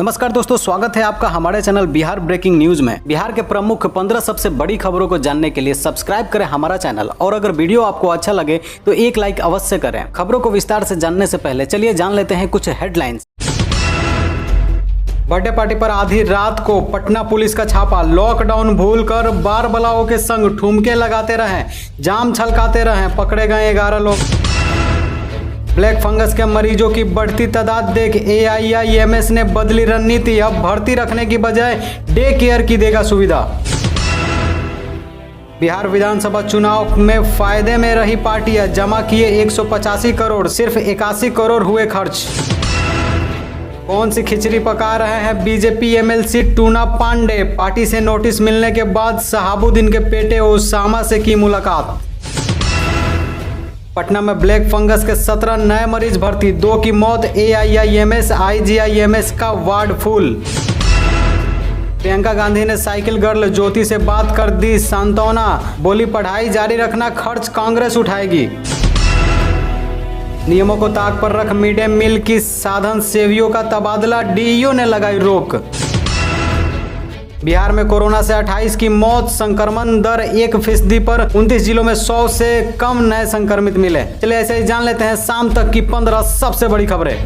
नमस्कार दोस्तों, स्वागत है आपका हमारे चैनल बिहार ब्रेकिंग न्यूज में। बिहार के प्रमुख 15 सबसे बड़ी खबरों को जानने के लिए सब्सक्राइब करें हमारा चैनल, और अगर वीडियो आपको अच्छा लगे तो एक लाइक अवश्य करें। खबरों को विस्तार से जानने से पहले चलिए जान लेते हैं कुछ हेडलाइंस। बर्थडे पार्टी पर आधी रात को पटना पुलिस का छापा। लॉकडाउन भूलकर बार बलाओं के संग ठुमके लगाते रहे, जाम छलकाते रहे, पकड़े गए 11 लोग। ब्लैक फंगस के मरीजों की बढ़ती तादाद देख AIIMS ने बदली रणनीति। अब भर्ती रखने की बजाय डे केयर की देगा सुविधा। बिहार विधानसभा चुनाव में फायदे में रही पार्टियां। जमा किए 185 करोड़, सिर्फ 81 करोड़ हुए खर्च। कौन सी खिचड़ी पका रहे हैं BJP MLC Tuna Pandey. Party से नोटिस मिलने के बाद शहाबुद्दीन के बेटे ओसामा से की मुलाकात। पटना में ब्लैक फंगस के 17 नए मरीज भर्ती, 2 की मौत। AIIMS IGIMS का वार्ड फुल। प्रियंका गांधी ने साइकिल गर्ल ज्योति से बात कर दी सांत्वना। बोली पढ़ाई जारी रखना, खर्च कांग्रेस उठाएगी। नियमों को ताक पर रख मिड डे मील की साधन सेवियों का तबादला, DEO ने लगाई रोक। बिहार में कोरोना से 28 की मौत, संक्रमण दर 1% पर। 29 जिलों में 100 से कम नए संक्रमित मिले। चलिए ऐसे ही जान लेते हैं शाम तक की 15 सबसे बड़ी खबरें।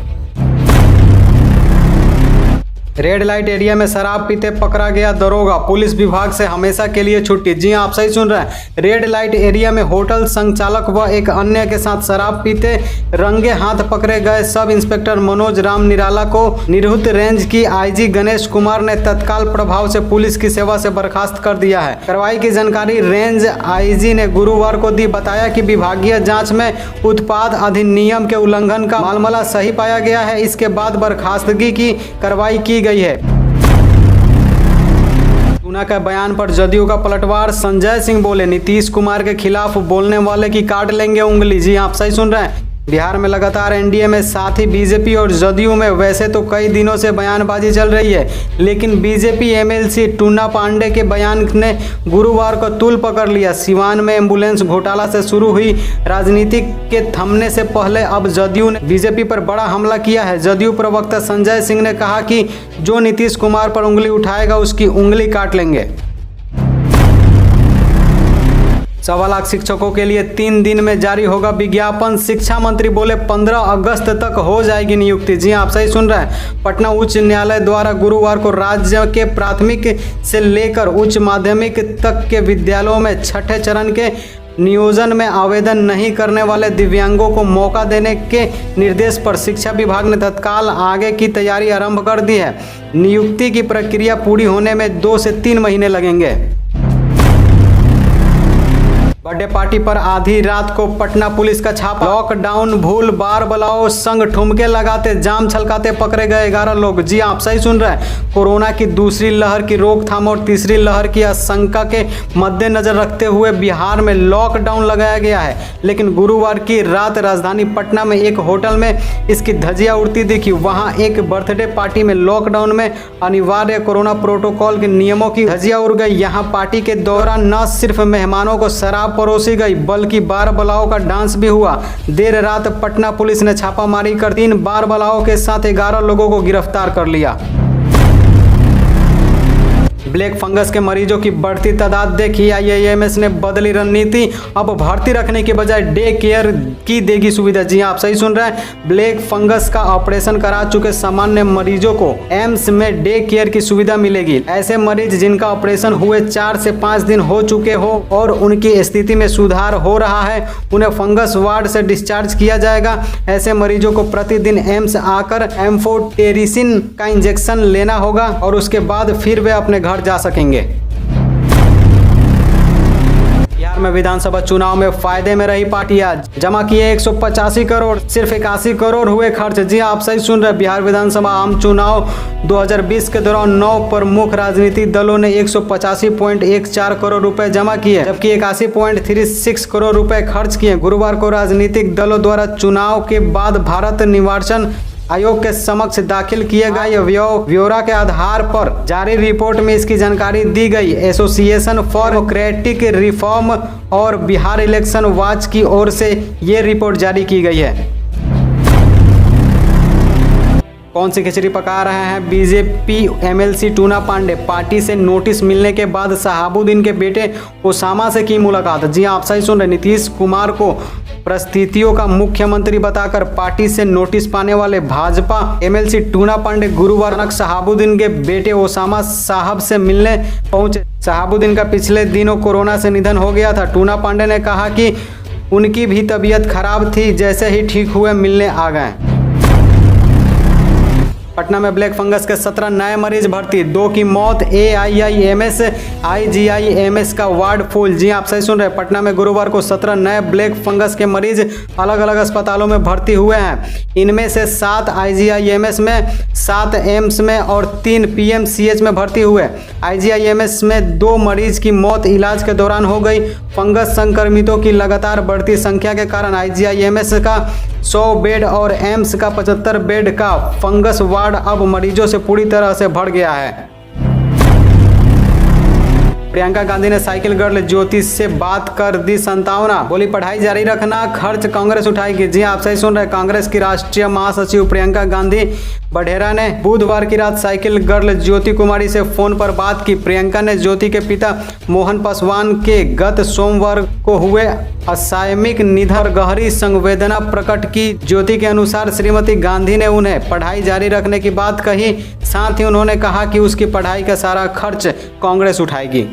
रेड लाइट एरिया में शराब पीते पकड़ा गया दरोगा। पुलिस विभाग से हमेशा के लिए छुट्टी। जी हां, आप सही सुन रहे हैं। रेड लाइट एरिया में होटल संचालक व एक अन्य के साथ शराब पीते रंगे हाथ पकड़े गए सब इंस्पेक्टर मनोज राम निराला को निरहुत रेंज की IG गणेश कुमार ने तत्काल प्रभाव से पुलिस की सेवा से बर्खास्त कर दिया है। कार्रवाई की जानकारी रेंज IG ने गुरुवार को दी। बताया कि विभागीय जाँच में उत्पाद अधिनियम के उल्लंघन का मामला सही पाया गया है। इसके बाद बर्खास्तगी की कार्रवाई की गई है। टूना का बयान पर जदयू का पलटवार। संजय सिंह बोले नीतीश कुमार के खिलाफ बोलने वाले की काट लेंगे उंगली। जी आप सही सुन रहे हैं। बिहार में लगातार NDA में साथ ही बीजेपी और जदयू में वैसे तो कई दिनों से बयानबाजी चल रही है, लेकिन बीजेपी MLC टूना पांडे के बयान ने गुरुवार को तूल पकड़ लिया। सिवान में एम्बुलेंस घोटाला से शुरू हुई राजनीति के थमने से पहले अब जदयू ने बीजेपी पर बड़ा हमला किया है। जदयू प्रवक्ता संजय सिंह ने कहा कि जो नीतीश कुमार पर उंगली उठाएगा उसकी उंगली काट लेंगे। 1.25 लाख शिक्षकों के लिए 3 दिन में जारी होगा विज्ञापन। शिक्षा मंत्री बोले 15 अगस्त तक हो जाएगी नियुक्ति। जी आप सही सुन रहे हैं। पटना उच्च न्यायालय द्वारा गुरुवार को राज्य के प्राथमिक से लेकर उच्च माध्यमिक तक के विद्यालयों में छठे चरण के नियोजन में आवेदन नहीं करने वाले दिव्यांगों को मौका देने के निर्देश पर शिक्षा विभाग ने तत्काल आगे की तैयारी आरंभ कर दी है। नियुक्ति की प्रक्रिया पूरी होने में 2 से 3 महीने लगेंगे। बर्थडे पार्टी पर आधी रात को पटना पुलिस का छापा। लॉकडाउन भूल बार बलाओ संग ठुमके लगाते, जाम छलकाते पकड़े गए 11 लोग। जी आप सही सुन रहे हैं। कोरोना की दूसरी लहर की रोकथाम और तीसरी लहर की आशंका के मद्देनजर रखते हुए बिहार में लॉकडाउन लगाया गया है, लेकिन गुरुवार की रात राजधानी पटना में एक होटल में इसकी धज्जियां उड़ती दिखी। वहां एक बर्थडे पार्टी में लॉकडाउन में अनिवार्य कोरोना प्रोटोकॉल के नियमों की धज्जियां उड़ गई। यहाँ पार्टी के दौरान न सिर्फ मेहमानों को शराब परोसी गई, बल्कि बार बलाओं का डांस भी हुआ। देर रात पटना पुलिस ने छापामारी कर 3 बार बलाओं के साथ 11 लोगों को गिरफ्तार कर लिया। ब्लैक फंगस के मरीजों की बढ़ती तादाद देखी AIIMS ने बदली रणनीति। अब भर्ती रखने के बजाय डे केयर की देगी सुविधा। जी आप सही सुन रहे हैं। ब्लैक फंगस का ऑपरेशन करा चुके सामान्य मरीजों को एम्स में डे केयर की सुविधा मिलेगी। ऐसे मरीज जिनका ऑपरेशन हुए 4 से 5 दिन हो चुके हो और उनकी स्थिति में सुधार हो रहा है, उन्हें फंगस वार्ड से डिस्चार्ज किया जाएगा। ऐसे मरीजों को प्रतिदिन एम्स आकर एम्फोटेरिसिन का इंजेक्शन लेना होगा और उसके बाद फिर वे अपने घर जा सकेंगे। बिहार में विधानसभा चुनाव में फायदे में रही पार्टियां। जमा किए 185 करोड़, सिर्फ 81 करोड़ हुए खर्च। जी आप सही सुन रहे हैं। बिहार विधानसभा आम चुनाव 2020 के दौरान 9 प्रमुख राजनीतिक दलों ने 185.14 करोड़ रुपए जमा किए, जबकि 81.36 करोड़ रुपए खर्च किए। गुरुवार को राजनीतिक दलों द्वारा चुनाव के बाद भारत निर्वाचन आयोग के समक्ष दाखिल किए गए ब्यौरा के आधार पर जारी रिपोर्ट में इसकी जानकारी दी गई। एसोसिएशन फॉर डेमोक्रेटिक रिफॉर्म और बिहार इलेक्शन वॉच की ओर से ये रिपोर्ट जारी की गई है। कौन सी खिचड़ी पका रहे हैं BJP MLC Tuna Pandey. Party से नोटिस मिलने के बाद शहाबुद्दीन के बेटे ओसामा से की मुलाकात। जी आप सही सुन रहे, नीतीश कुमार को परिस्थितियों का मुख्यमंत्री बताकर पार्टी से नोटिस पाने वाले भाजपा एमएलसी टूना पांडे गुरुवार शहाबुद्दीन के बेटे ओसामा साहब से मिलने पहुंचे। शहाबुद्दीन का पिछले दिनों कोरोना से निधन हो गया था। टूना पांडे ने कहा कि उनकी भी तबीयत खराब थी, जैसे ही ठीक हुए मिलने आ गए। पटना में ब्लैक फंगस के 17 नए मरीज भर्ती, 2 की मौत। AIIMS IGIMS का वार्ड फुल। जी आप सही सुन रहे, पटना में गुरुवार को 17 नए ब्लैक फंगस के मरीज अलग अलग अस्पतालों में भर्ती हुए हैं। इनमें से 7 IGIMS में, 7 एम्स में और 3 PMCH में भर्ती हुए। IGIMS में 2 मरीज की मौत इलाज के दौरान हो गई। फंगस संक्रमितों की लगातार बढ़ती संख्या के कारण IGIMS का 100 बेड और एम्स का 75 बेड का फंगस वार्ड अब मरीजों से पूरी तरह से भर गया है। प्रियंका गांधी ने साइकिल गर्ल ज्योति से बात कर दी संतावना, बोली पढ़ाई जारी रखना, खर्च कांग्रेस उठाएगी। जी आप सही सुन रहे, कांग्रेस की राष्ट्रीय महासचिव प्रियंका गांधी बढ़ेरा ने बुधवार की रात साइकिल गर्ल ज्योति कुमारी से फोन पर बात की। प्रियंका ने ज्योति के पिता मोहन पासवान के गत सोमवार को हुए असामयिक निधन गहरी संवेदना प्रकट की। ज्योति के अनुसार श्रीमती गांधी ने उन्हें पढ़ाई जारी रखने की बात कही, साथ ही उन्होंने कहा कि उसकी पढ़ाई का सारा खर्च कांग्रेस उठाएगी।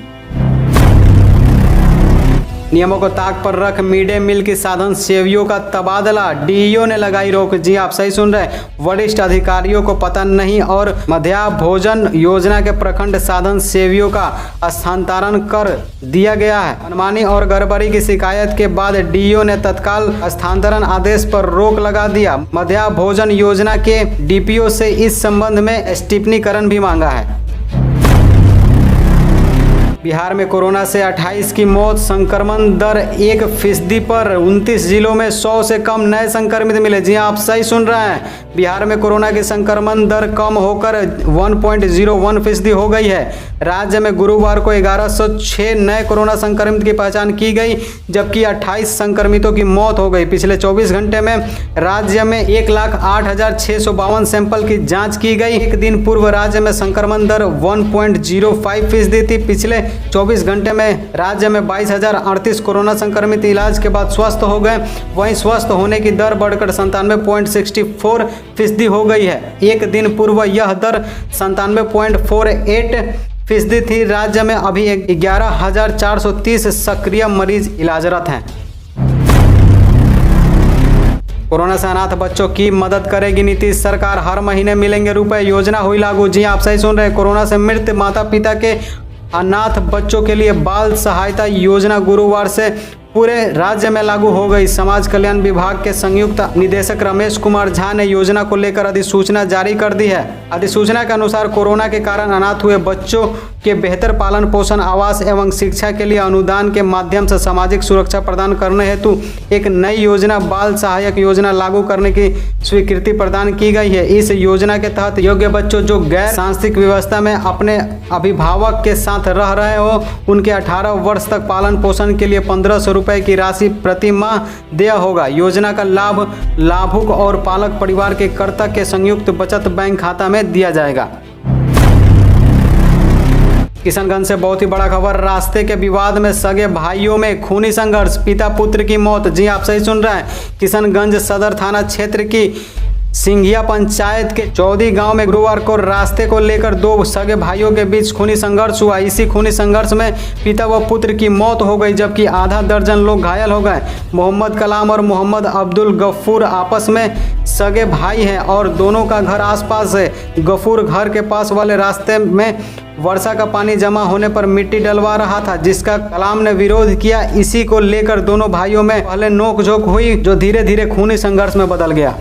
नियमों को ताक पर रख मिड डे मील की साधन सेवियों का तबादला, DEO ने लगाई रोक। जी आप सही सुन रहे, वरिष्ठ अधिकारियों को पता नहीं और मध्याह्न भोजन योजना के प्रखंड साधन सेवियों का स्थानांतरण कर दिया गया है। मनमानी और गड़बड़ी की शिकायत के बाद DEO ने तत्काल स्थानांतरण आदेश पर रोक लगा दिया। मध्याह्न भोजन योजना के DPO से इस संबंध में स्पष्टीकरण भी मांगा है। बिहार में कोरोना से 28 की मौत, संक्रमण दर 1% पर। 29 जिलों में 100 से कम नए संक्रमित मिले। जी आप सही सुन रहे हैं, बिहार में कोरोना की संक्रमण दर कम होकर 1.01% हो गई है। राज्य में गुरुवार को 1106 नए कोरोना संक्रमित की पहचान की गई, जबकि 28 संक्रमितों की मौत हो गई। पिछले 24 घंटे में राज्य में 1,08,652 सैंपल की जाँच की गई। एक दिन पूर्व राज्य में संक्रमण दर 1.05% थी। पिछले 24 घंटे में राज्य में 22,038 कोरोना संक्रमित इलाज के बाद स्वस्थ हो गए। वहीं स्वस्थ होने की दर बढ़कर 97.64% हो गई है। एक दिन पूर्व यह दर 97.48% थी। राज्य में अभी 11,430 सक्रिय मरीज इलाजरत हैं। कोरोना से अनाथ बच्चों की मदद करेगी नीतीश सरकार, हर महीने मिलेंगे रुपए, योजना हुई लागू। जी आप सही सुन रहे, कोरोना से मृत माता पिता के अनाथ बच्चों के लिए बाल सहायता योजना गुरुवार से पूरे राज्य में लागू हो गई। समाज कल्याण विभाग के संयुक्त निदेशक रमेश कुमार झा ने योजना को लेकर अधिसूचना जारी कर दी है। अधिसूचना के अनुसार कोरोना के कारण अनाथ हुए बच्चों के बेहतर पालन पोषण, आवास एवं शिक्षा के लिए अनुदान के माध्यम से सामाजिक सुरक्षा प्रदान करने हेतु एक नई योजना बाल सहायक योजना लागू करने की स्वीकृति प्रदान की गई है। इस योजना के तहत योग्य बच्चों जो गैर सांस्कृतिक व्यवस्था में अपने अभिभावक के साथ रह रहे हो, उनके 18 वर्ष तक पालन पोषण के लिए 1,500 रुपए की राशि प्रति माह देय होगा। योजना का लाभ लाभुक और पालक परिवार के कर्ता के संयुक्त बचत बैंक खाता में दिया जाएगा। किशनगंज से बहुत ही बड़ा खबर, रास्ते के विवाद में सगे भाइयों में खूनी संघर्ष, पिता पुत्र की मौत। जी आप सही सुन रहे हैं, किशनगंज सदर थाना क्षेत्र की सिंघिया पंचायत के चौधी गांव में गुरुवार को रास्ते को लेकर 2 सगे भाइयों के बीच खूनी संघर्ष हुआ। इसी खूनी संघर्ष में पिता व पुत्र की मौत हो गई, जबकि आधा दर्जन लोग घायल हो गए। मोहम्मद कलाम और मोहम्मद अब्दुल गफूर आपस में सगे भाई हैं और दोनों का घर आसपास है। गफूर घर के पास वाले रास्ते में वर्षा का पानी जमा होने पर मिट्टी डलवा रहा था, जिसका कलाम ने विरोध किया। इसी को लेकर दोनों भाइयों में पहले नोकझोंक हुई, जो धीरे धीरे खूनी संघर्ष में बदल गया।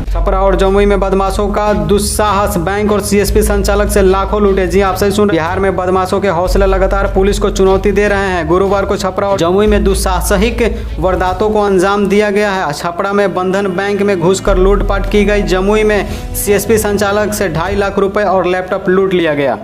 छपरा और जमुई में बदमाशों का दुस्साहस, बैंक और CSP संचालक से लाखों लूटे। जी आप सही सुन, बिहार में बदमाशों के हौसले लगातार पुलिस को चुनौती दे रहे हैं। गुरुवार को छपरा और जमुई में दुस्साहसिक वारदातों को अंजाम दिया गया है। छपरा में बंधन बैंक में घुसकर लूटपाट की गई। जमुई में CSP संचालक से 2.5 लाख रुपए और लैपटॉप लूट लिया गया।